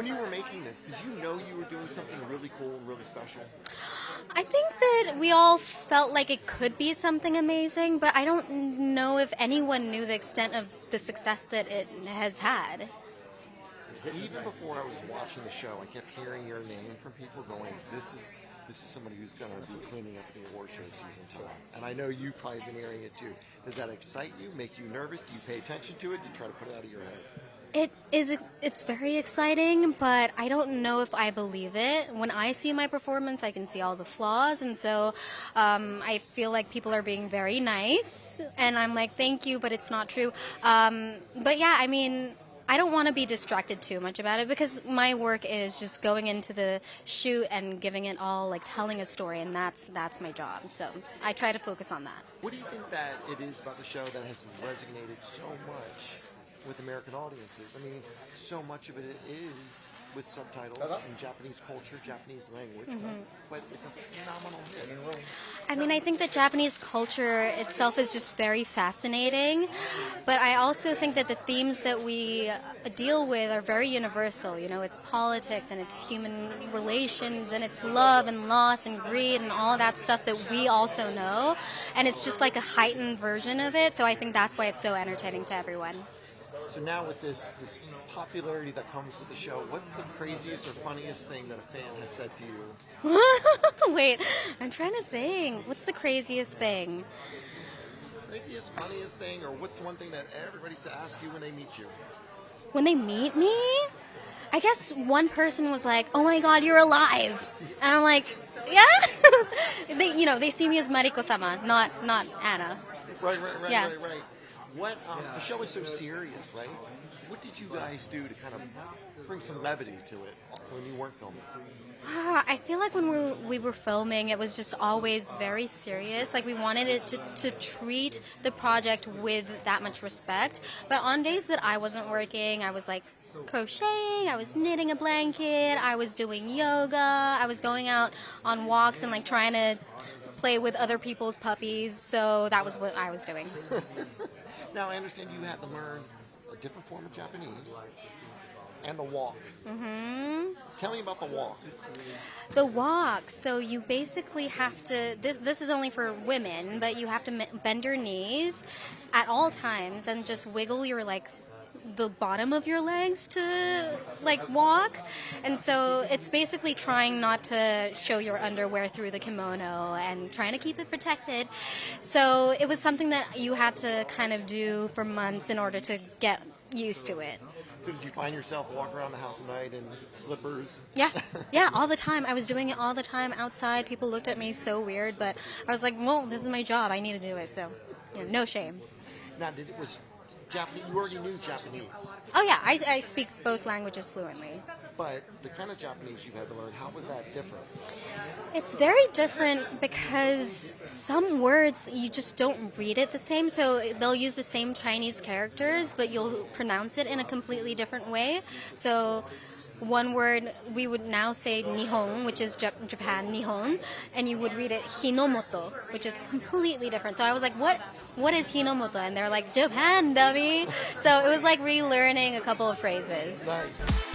When you were making this, did you know you were doing something really cool and really special? I think that we all felt like it could be something amazing, but I don't know if anyone knew the extent of the success that it has had. Even before I was watching the show, I kept hearing your name from people going, this is somebody who's going to be cleaning up the award show season 2. And I know you've probably been hearing it too. Does that excite you, make you nervous? Do you pay attention to it? Do you try to put it out of your head? It's very exciting, but I don't know if I believe it. When I see my performance, I can see all the flaws, and so I feel like people are being very nice, and I'm like, thank you, but it's not true. But yeah, I mean, I don't want to be distracted too much about it because my work is just going into the shoot and giving it all, like telling a story, and that's my job. So I try to focus on that. What do you think that it is about the show that has resonated so much with American audiences? I mean, so much of it is with subtitles in Japanese culture, Japanese language, but it's a phenomenal hit. I mean, I think that Japanese culture itself is just very fascinating, but I also think that the themes that we deal with are very universal. You know, it's politics and it's human relations and it's love and loss and greed and all that stuff that we also know, and it's just like a heightened version of it, so I think that's why it's so entertaining to everyone. So now with this popularity that comes with the show, what's the craziest or funniest thing that a fan has said to you? Wait, I'm trying to think. What's the craziest thing? Craziest, funniest thing, or what's the one thing that everybody asks you when they meet you? When they meet me? I guess one person was like, "Oh my God, you're alive," and I'm like, "Yeah." they see me as Mariko-sama, not Anna. Right. Yes. Right. What the show is so serious, right? What did you guys do to kind of bring some levity to it when you weren't filming? I feel like when we were filming, it was just always very serious. Like we wanted it to treat the project with that much respect. But on days that I wasn't working, I was like crocheting, I was knitting a blanket, I was doing yoga, I was going out on walks and like trying to play with other people's puppies. So that was what I was doing. Now, I understand you had to learn a different form of Japanese and the walk. Tell me about the walk. The walk. So you basically have to, this is only for women, but you have to bend your knees at all times and just wiggle your, like, the bottom of your legs to, like, walk. And so it's basically trying not to show your underwear through the kimono and trying to keep it protected. So it was something that you had to kind of do for months in order to get used to it. So did you find yourself walking around the house at night in slippers? Yeah, all the time. I was doing it all the time outside. People looked at me so weird, but I was like, well, this is my job. I need to do it. So, no shame. Now, was Japanese? You already knew Japanese. Oh yeah, I speak both languages fluently. But the kind of Japanese you had to learn, how was that different? It's very different because some words you just don't read it the same. So they'll use the same Chinese characters, but you'll pronounce it in a completely different way. So one word, we would now say Nihon, which is Japan, Nihon, and you would read it Hinomoto, which is completely different. So I was like, what is Hinomoto? And they're like, Japan, dummy. So it was like relearning a couple of phrases. Nice.